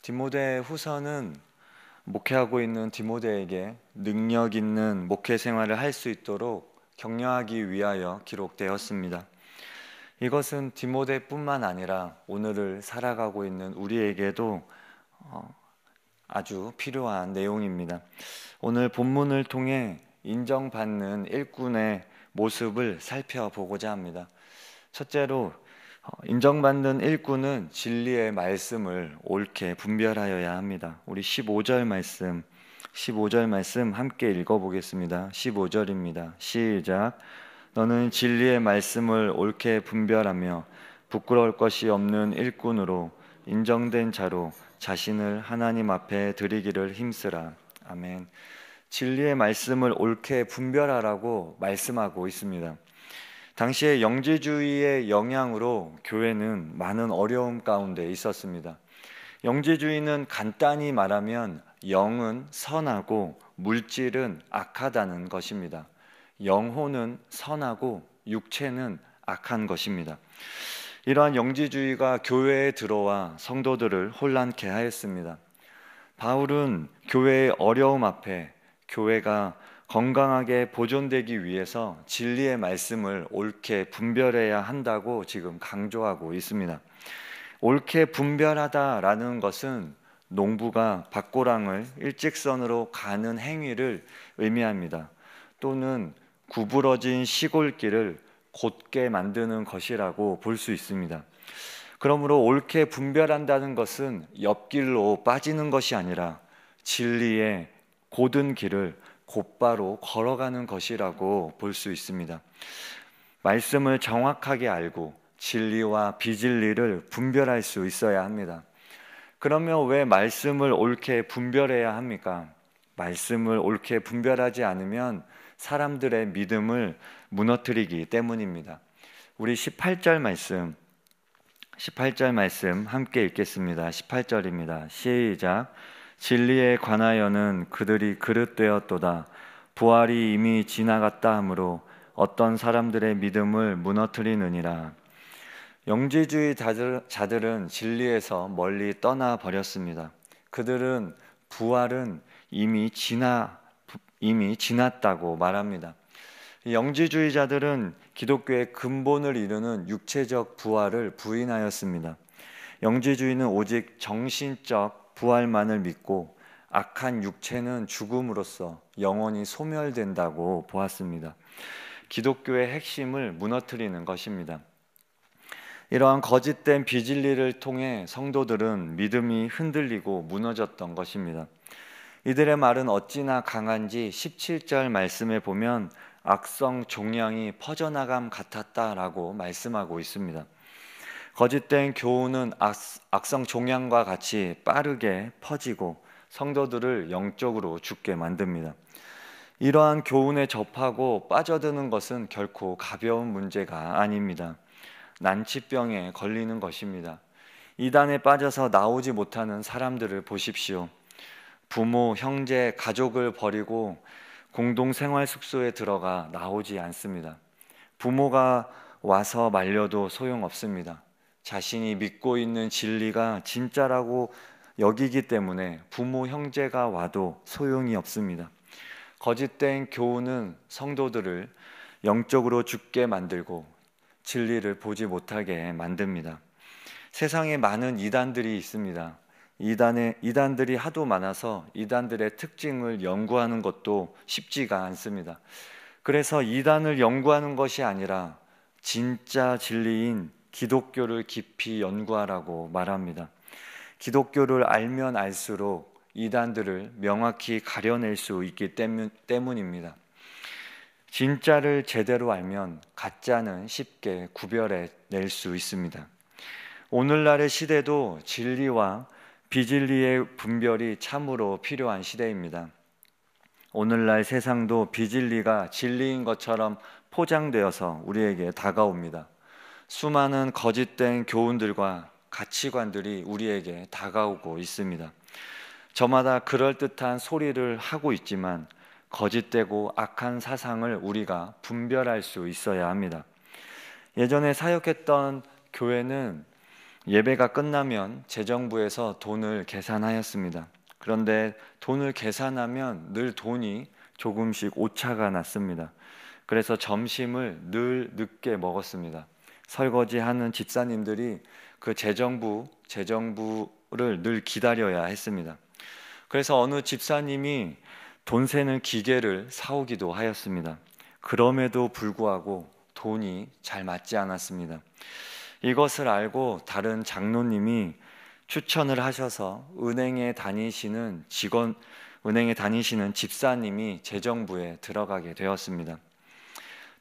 디모데 후서는 목회하고 있는 디모데에게 능력 있는 목회 생활을 할 수 있도록 격려하기 위하여 기록되었습니다. 이것은 디모데뿐만 아니라 오늘을 살아가고 있는 우리에게도 아주 필요한 내용입니다. 오늘 본문을 통해 인정받는 일꾼의 모습을 살펴보고자 합니다. 첫째로 인정받는 일꾼은 진리의 말씀을 옳게 분별하여야 합니다. 우리 15절 말씀 함께 읽어보겠습니다. 15절입니다. 시작. 너는 진리의 말씀을 옳게 분별하며 부끄러울 것이 없는 일꾼으로 인정된 자로 자신을 하나님 앞에 드리기를 힘쓰라. 아멘. 진리의 말씀을 옳게 분별하라고 말씀하고 있습니다. 당시의 영지주의의 영향으로 교회는 많은 어려움 가운데 있었습니다. 영지주의는 간단히 말하면 영은 선하고 물질은 악하다는 것입니다. 영혼은 선하고 육체는 악한 것입니다. 이러한 영지주의가 교회에 들어와 성도들을 혼란케 하였습니다. 바울은 교회의 어려움 앞에 교회가 건강하게 보존되기 위해서 진리의 말씀을 옳게 분별해야 한다고 지금 강조하고 있습니다. 옳게 분별하다라는 것은 농부가 밭고랑을 일직선으로 가는 행위를 의미합니다. 또는 구부러진 시골길을 곧게 만드는 것이라고 볼 수 있습니다. 그러므로 옳게 분별한다는 것은 옆길로 빠지는 것이 아니라 진리의 곧은 길을 곧바로 걸어가는 것이라고 볼 수 있습니다. 말씀을 정확하게 알고 진리와 비진리를 분별할 수 있어야 합니다. 그러면 왜 말씀을 옳게 분별해야 합니까? 말씀을 옳게 분별하지 않으면 사람들의 믿음을 무너뜨리기 때문입니다. 우리 18절 말씀 함께 읽겠습니다. 18절입니다. 시작. 진리에 관하여는 그들이 그릇되었도다. 부활이 이미 지나갔다 하므로 어떤 사람들의 믿음을 무너뜨리느니라. 영지주의 자들은 진리에서 멀리 떠나 버렸습니다. 그들은 부활은 이미 지났다고 말합니다. 영지주의자들은 기독교의 근본을 이루는 육체적 부활을 부인하였습니다. 영지주의는 오직 정신적 부활만을 믿고 악한 육체는 죽음으로써 영원히 소멸된다고 보았습니다. 기독교의 핵심을 무너뜨리는 것입니다. 이러한 거짓된 비진리를 통해 성도들은 믿음이 흔들리고 무너졌던 것입니다. 이들의 말은 어찌나 강한지 17절 말씀에 보면 악성 종양이 퍼져나감 같았다라고 말씀하고 있습니다. 거짓된 교훈은 악성 종양과 같이 빠르게 퍼지고 성도들을 영적으로 죽게 만듭니다. 이러한 교훈에 접하고 빠져드는 것은 결코 가벼운 문제가 아닙니다. 난치병에 걸리는 것입니다. 이단에 빠져서 나오지 못하는 사람들을 보십시오. 부모, 형제, 가족을 버리고 공동생활 숙소에 들어가 나오지 않습니다. 부모가 와서 말려도 소용없습니다. 자신이 믿고 있는 진리가 진짜라고 여기기 때문에 부모, 형제가 와도 소용이 없습니다. 거짓된 교훈은 성도들을 영적으로 죽게 만들고 진리를 보지 못하게 만듭니다. 세상에 많은 이단들이 있습니다. 이단들이 하도 많아서 이단들의 특징을 연구하는 것도 쉽지가 않습니다. 그래서 이단을 연구하는 것이 아니라 진짜 진리인 기독교를 깊이 연구하라고 말합니다. 기독교를 알면 알수록 이단들을 명확히 가려낼 수 있기 때문입니다. 진짜를 제대로 알면 가짜는 쉽게 구별해낼 수 있습니다. 오늘날의 시대도 진리와 비진리의 분별이 참으로 필요한 시대입니다. 오늘날 세상도 비진리가 진리인 것처럼 포장되어서 우리에게 다가옵니다. 수많은 거짓된 교훈들과 가치관들이 우리에게 다가오고 있습니다. 저마다 그럴듯한 소리를 하고 있지만 거짓되고 악한 사상을 우리가 분별할 수 있어야 합니다. 예전에 사역했던 교회는 예배가 끝나면 재정부에서 돈을 계산하였습니다. 그런데 돈을 계산하면 늘 돈이 조금씩 오차가 났습니다. 그래서 점심을 늘 늦게 먹었습니다. 설거지하는 집사님들이 그 재정부를 늘 기다려야 했습니다. 그래서 어느 집사님이 돈 세는 기계를 사오기도 하였습니다. 그럼에도 불구하고 돈이 잘 맞지 않았습니다. 이것을 알고 다른 장로님이 추천을 하셔서 은행에 다니시는 집사님이 재정부에 들어가게 되었습니다.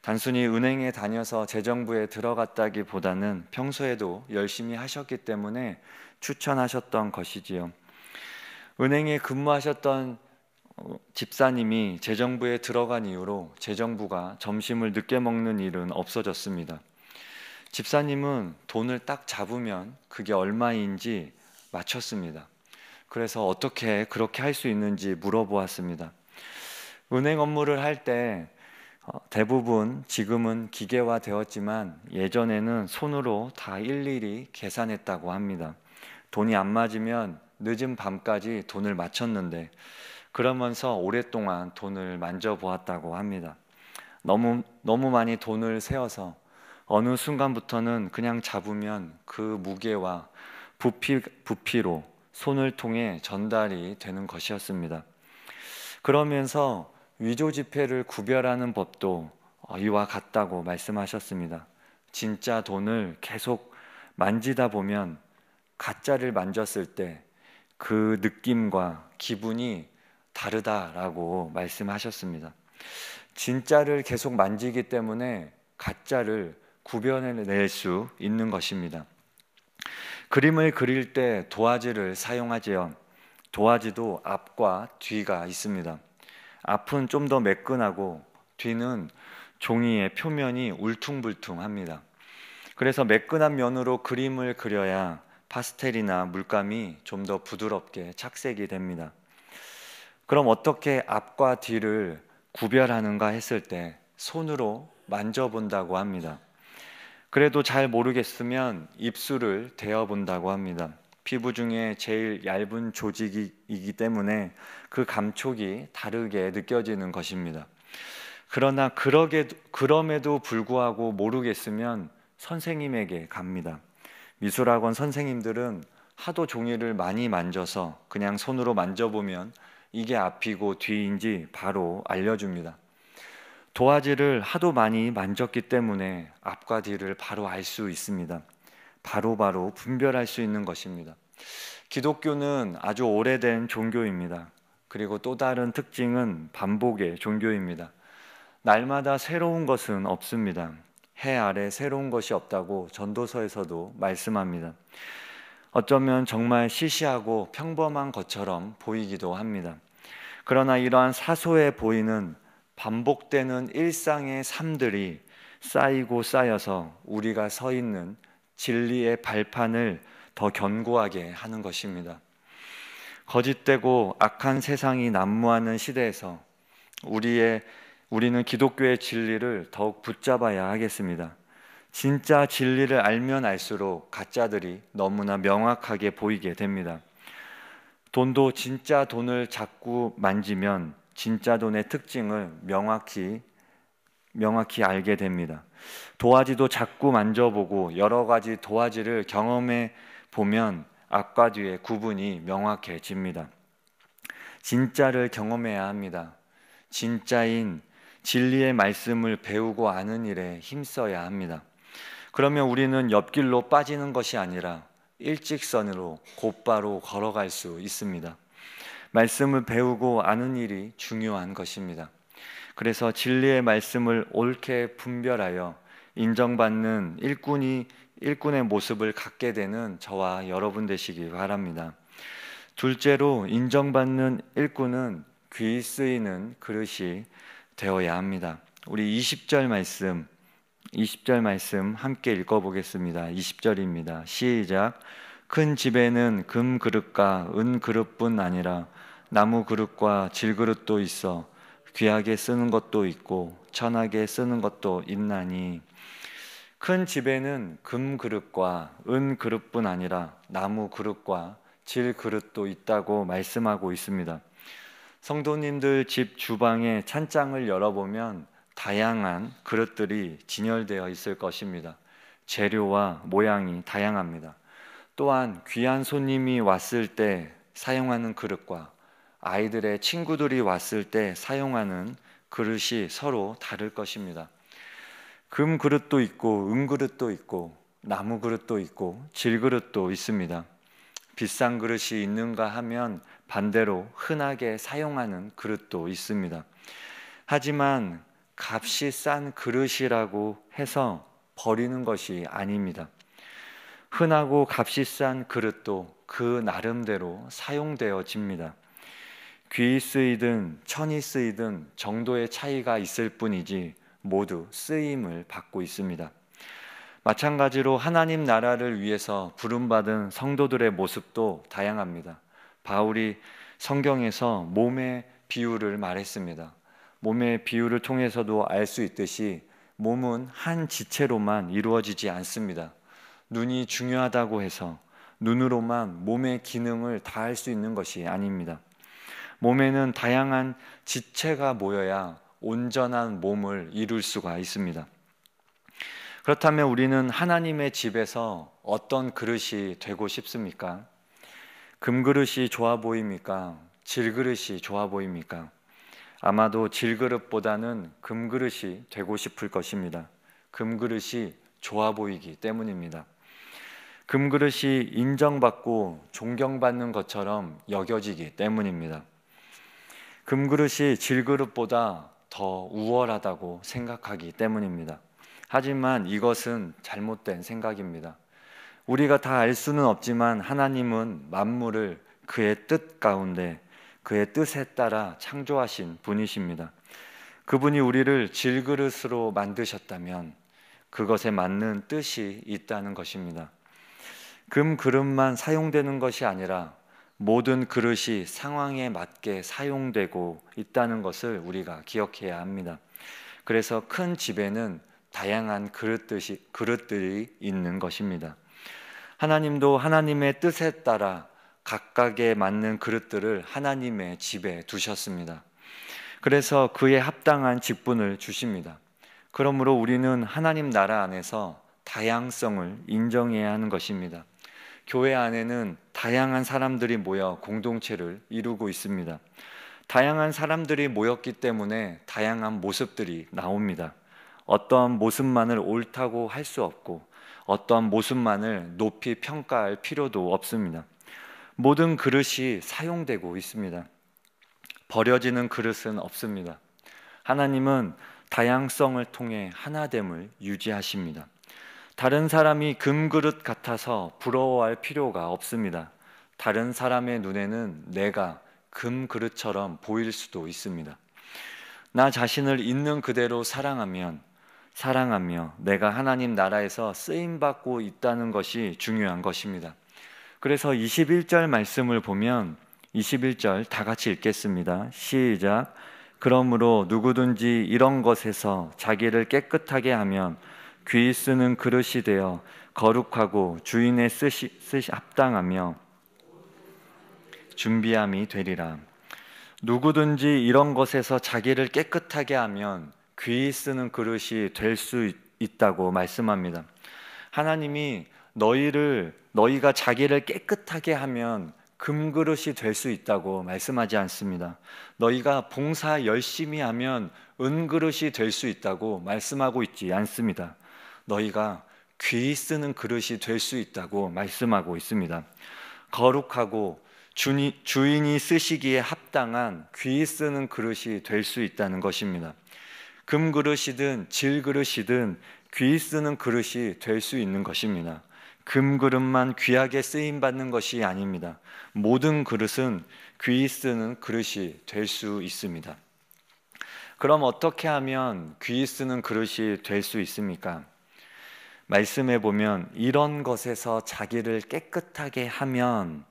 단순히 은행에 다녀서 재정부에 들어갔다기보다는 평소에도 열심히 하셨기 때문에 추천하셨던 것이지요. 은행에 근무하셨던 집사님이 재정부에 들어간 이후로 재정부가 점심을 늦게 먹는 일은 없어졌습니다. 집사님은 돈을 딱 잡으면 그게 얼마인지 맞췄습니다. 그래서 어떻게 그렇게 할 수 있는지 물어보았습니다. 은행 업무를 할 때 대부분 지금은 기계화되었지만 예전에는 손으로 다 일일이 계산했다고 합니다. 돈이 안 맞으면 늦은 밤까지 돈을 맞췄는데 그러면서 오랫동안 돈을 만져보았다고 합니다. 너무 많이 돈을 세어서 어느 순간부터는 그냥 잡으면 그 무게와 부피로 손을 통해 전달이 되는 것이었습니다. 그러면서 위조 지폐를 구별하는 법도 이와 같다고 말씀하셨습니다. 진짜 돈을 계속 만지다 보면 가짜를 만졌을 때 그 느낌과 기분이 다르다라고 말씀하셨습니다. 진짜를 계속 만지기 때문에 가짜를 구별해낼 수 있는 것입니다. 그림을 그릴 때 도화지를 사용하지요. 도화지도 앞과 뒤가 있습니다. 앞은 좀 더 매끈하고 뒤는 종이의 표면이 울퉁불퉁합니다. 그래서 매끈한 면으로 그림을 그려야 파스텔이나 물감이 좀 더 부드럽게 착색이 됩니다. 그럼 어떻게 앞과 뒤를 구별하는가 했을 때 손으로 만져본다고 합니다. 그래도 잘 모르겠으면 입술을 대어본다고 합니다. 피부 중에 제일 얇은 조직이기 때문에 그 감촉이 다르게 느껴지는 것입니다. 그러나 그럼에도 불구하고 모르겠으면 선생님에게 갑니다. 미술학원 선생님들은 하도 종이를 많이 만져서 그냥 손으로 만져보면 이게 앞이고 뒤인지 바로 알려줍니다. 도화지를 하도 많이 만졌기 때문에 앞과 뒤를 바로 알 수 있습니다. 바로 분별할 수 있는 것입니다. 기독교는 아주 오래된 종교입니다. 그리고 또 다른 특징은 반복의 종교입니다. 날마다 새로운 것은 없습니다. 해 아래 새로운 것이 없다고 전도서에서도 말씀합니다. 어쩌면 정말 시시하고 평범한 것처럼 보이기도 합니다. 그러나 이러한 사소해 보이는 반복되는 일상의 삶들이 쌓이고 쌓여서 우리가 서 있는 진리의 발판을 더 견고하게 하는 것입니다. 거짓되고 악한 세상이 난무하는 시대에서 우리는 기독교의 진리를 더욱 붙잡아야 하겠습니다. 진짜 진리를 알면 알수록 가짜들이 너무나 명확하게 보이게 됩니다. 돈도 진짜 돈을 자꾸 만지면 진짜 돈의 특징을 명확히 알게 됩니다. 도화지도 자꾸 만져보고 여러 가지 도화지를 경험해 보면 앞과 뒤의 구분이 명확해집니다. 진짜를 경험해야 합니다. 진짜인 진리의 말씀을 배우고 아는 일에 힘써야 합니다. 그러면 우리는 옆길로 빠지는 것이 아니라 일직선으로 곧바로 걸어갈 수 있습니다. 말씀을 배우고 아는 일이 중요한 것입니다. 그래서 진리의 말씀을 옳게 분별하여 인정받는 일꾼의 모습을 갖게 되는 저와 여러분 되시기 바랍니다. 둘째로 인정받는 일꾼은 귀 쓰이는 그릇이 되어야 합니다. 우리 20절 말씀 함께 읽어보겠습니다. 20절입니다. 시작. 큰 집에는 금 그릇과 은 그릇뿐 아니라 나무 그릇과 질그릇도 있어 귀하게 쓰는 것도 있고 천하게 쓰는 것도 있나니. 큰 집에는 금 그릇과 은 그릇뿐 아니라 나무 그릇과 질 그릇도 있다고 말씀하고 있습니다. 성도님들 집 주방의 찬장을 열어보면 다양한 그릇들이 진열되어 있을 것입니다. 재료와 모양이 다양합니다. 또한 귀한 손님이 왔을 때 사용하는 그릇과 아이들의 친구들이 왔을 때 사용하는 그릇이 서로 다를 것입니다. 금 그릇도 있고 은 그릇도 있고 나무 그릇도 있고 질 그릇도 있습니다. 비싼 그릇이 있는가 하면 반대로 흔하게 사용하는 그릇도 있습니다. 하지만 값이 싼 그릇이라고 해서 버리는 것이 아닙니다. 흔하고 값이 싼 그릇도 그 나름대로 사용되어집니다. 귀히 쓰이든 천이 쓰이든 정도의 차이가 있을 뿐이지 모두 쓰임을 받고 있습니다. 마찬가지로 하나님 나라를 위해서 부름받은 성도들의 모습도 다양합니다. 바울이 성경에서 몸의 비유를 말했습니다. 몸의 비유를 통해서도 알 수 있듯이 몸은 한 지체로만 이루어지지 않습니다. 눈이 중요하다고 해서 눈으로만 몸의 기능을 다할 수 있는 것이 아닙니다. 몸에는 다양한 지체가 모여야 온전한 몸을 이룰 수가 있습니다. 그렇다면 우리는 하나님의 집에서 어떤 그릇이 되고 싶습니까? 금그릇이 좋아 보입니까? 질그릇이 좋아 보입니까? 아마도 질그릇보다는 금그릇이 되고 싶을 것입니다. 금그릇이 좋아 보이기 때문입니다. 금그릇이 인정받고 존경받는 것처럼 여겨지기 때문입니다. 금그릇이 질그릇보다 더 우월하다고 생각하기 때문입니다. 하지만 이것은 잘못된 생각입니다. 우리가 다 알 수는 없지만 하나님은 만물을 그의 뜻 가운데 그의 뜻에 따라 창조하신 분이십니다. 그분이 우리를 질그릇으로 만드셨다면 그것에 맞는 뜻이 있다는 것입니다. 금 그릇만 사용되는 것이 아니라 모든 그릇이 상황에 맞게 사용되고 있다는 것을 우리가 기억해야 합니다. 그래서 큰 집에는 다양한 그릇들이 있는 것입니다. 하나님도 하나님의 뜻에 따라 각각에 맞는 그릇들을 하나님의 집에 두셨습니다. 그래서 그에 합당한 직분을 주십니다. 그러므로 우리는 하나님 나라 안에서 다양성을 인정해야 하는 것입니다. 교회 안에는 다양한 사람들이 모여 공동체를 이루고 있습니다. 다양한 사람들이 모였기 때문에 다양한 모습들이 나옵니다. 어떠한 모습만을 옳다고 할 수 없고 어떠한 모습만을 높이 평가할 필요도 없습니다. 모든 그릇이 사용되고 있습니다. 버려지는 그릇은 없습니다. 하나님은 다양성을 통해 하나됨을 유지하십니다. 다른 사람이 금그릇 같아서 부러워할 필요가 없습니다. 다른 사람의 눈에는 내가 금그릇처럼 보일 수도 있습니다. 나 자신을 있는 그대로 사랑하며 내가 하나님 나라에서 쓰임받고 있다는 것이 중요한 것입니다. 그래서 21절 말씀을 보면 21절 다 같이 읽겠습니다. 시작. 그러므로 누구든지 이런 것에서 자기를 깨끗하게 하면 귀히 쓰는 그릇이 되어 거룩하고 주인의 쓰시 합당하며 준비함이 되리라. 누구든지 이런 것에서 자기를 깨끗하게 하면 귀히 쓰는 그릇이 될 수 있다고 말씀합니다. 하나님이 너희가 자기를 깨끗하게 하면 금그릇이 될 수 있다고 말씀하지 않습니다. 너희가 봉사 열심히 하면 은그릇이 될 수 있다고 말씀하고 있지 않습니다. 너희가 귀히 쓰는 그릇이 될 수 있다고 말씀하고 있습니다. 거룩하고 주인이 쓰시기에 합당한 귀히 쓰는 그릇이 될 수 있다는 것입니다. 금그릇이든 질그릇이든 귀히 쓰는 그릇이 될 수 있는 것입니다. 금그릇만 귀하게 쓰임받는 것이 아닙니다. 모든 그릇은 귀히 쓰는 그릇이 될 수 있습니다. 그럼 어떻게 하면 귀히 쓰는 그릇이 될 수 있습니까? 말씀해 보면 이런 것에서 자기를 깨끗하게 하면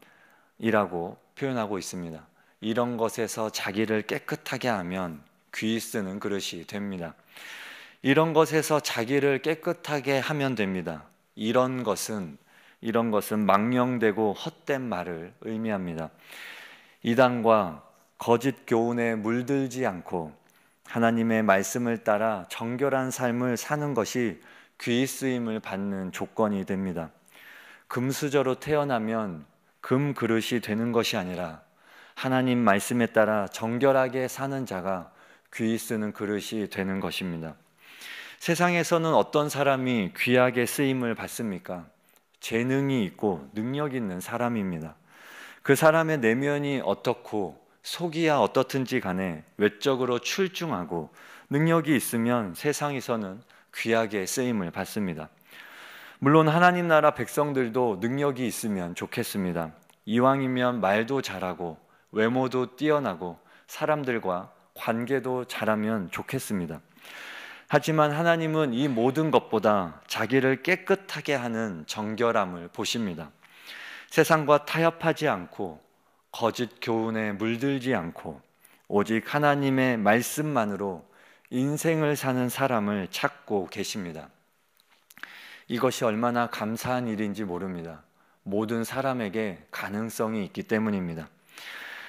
이라고 표현하고 있습니다. 이런 것에서 자기를 깨끗하게 하면 귀히 쓰는 그릇이 됩니다. 이런 것에서 자기를 깨끗하게 하면 됩니다. 이런 것은 망령되고 헛된 말을 의미합니다. 이단과 거짓 교훈에 물들지 않고 하나님의 말씀을 따라 정결한 삶을 사는 것이 귀 쓰임을 받는 조건이 됩니다. 금수저로 태어나면 금 그릇이 되는 것이 아니라 하나님 말씀에 따라 정결하게 사는 자가 귀 쓰는 그릇이 되는 것입니다. 세상에서는 어떤 사람이 귀하게 쓰임을 받습니까? 재능이 있고 능력 있는 사람입니다. 그 사람의 내면이 어떻고 속이야 어떻든지 간에 외적으로 출중하고 능력이 있으면 세상에서는 귀하게 쓰임을 받습니다. 물론 하나님 나라 백성들도 능력이 있으면 좋겠습니다. 이왕이면 말도 잘하고 외모도 뛰어나고 사람들과 관계도 잘하면 좋겠습니다. 하지만 하나님은 이 모든 것보다 자기를 깨끗하게 하는 정결함을 보십니다. 세상과 타협하지 않고 거짓 교훈에 물들지 않고 오직 하나님의 말씀만으로 인생을 사는 사람을 찾고 계십니다. 이것이 얼마나 감사한 일인지 모릅니다. 모든 사람에게 가능성이 있기 때문입니다.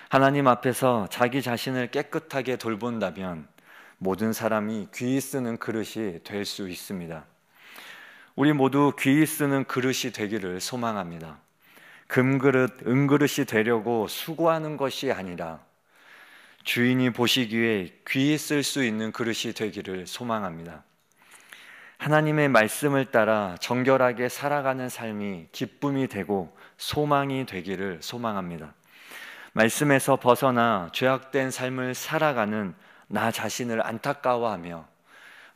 하나님 앞에서 자기 자신을 깨끗하게 돌본다면 모든 사람이 귀 쓰는 그릇이 될 수 있습니다. 우리 모두 귀 쓰는 그릇이 되기를 소망합니다. 금그릇, 은그릇이 되려고 수고하는 것이 아니라 주인이 보시기에 귀 쓸 수 있는 그릇이 되기를 소망합니다. 하나님의 말씀을 따라 정결하게 살아가는 삶이 기쁨이 되고 소망이 되기를 소망합니다. 말씀에서 벗어나 죄악된 삶을 살아가는 나 자신을 안타까워하며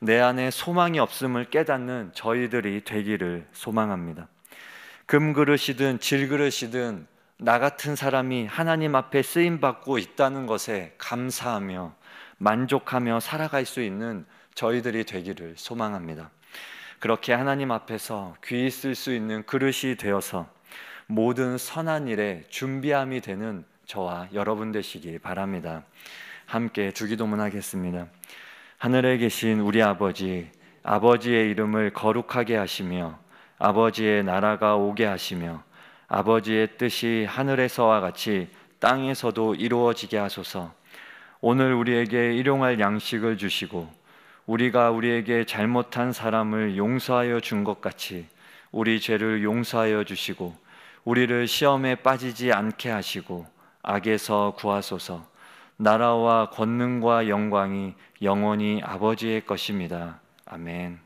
내 안에 소망이 없음을 깨닫는 저희들이 되기를 소망합니다. 금그릇이든 질그릇이든 나 같은 사람이 하나님 앞에 쓰임받고 있다는 것에 감사하며 만족하며 살아갈 수 있는 저희들이 되기를 소망합니다. 그렇게 하나님 앞에서 귀 쓸 수 있는 그릇이 되어서 모든 선한 일에 준비함이 되는 저와 여러분 되시기 바랍니다. 함께 주기도문 하겠습니다. 하늘에 계신 우리 아버지, 아버지의 이름을 거룩하게 하시며 아버지의 나라가 오게 하시며 아버지의 뜻이 하늘에서와 같이 땅에서도 이루어지게 하소서. 오늘 우리에게 일용할 양식을 주시고 우리가 우리에게 잘못한 사람을 용서하여 준 것 같이 우리 죄를 용서하여 주시고 우리를 시험에 빠지지 않게 하시고 악에서 구하소서. 나라와 권능과 영광이 영원히 아버지의 것입니다. 아멘.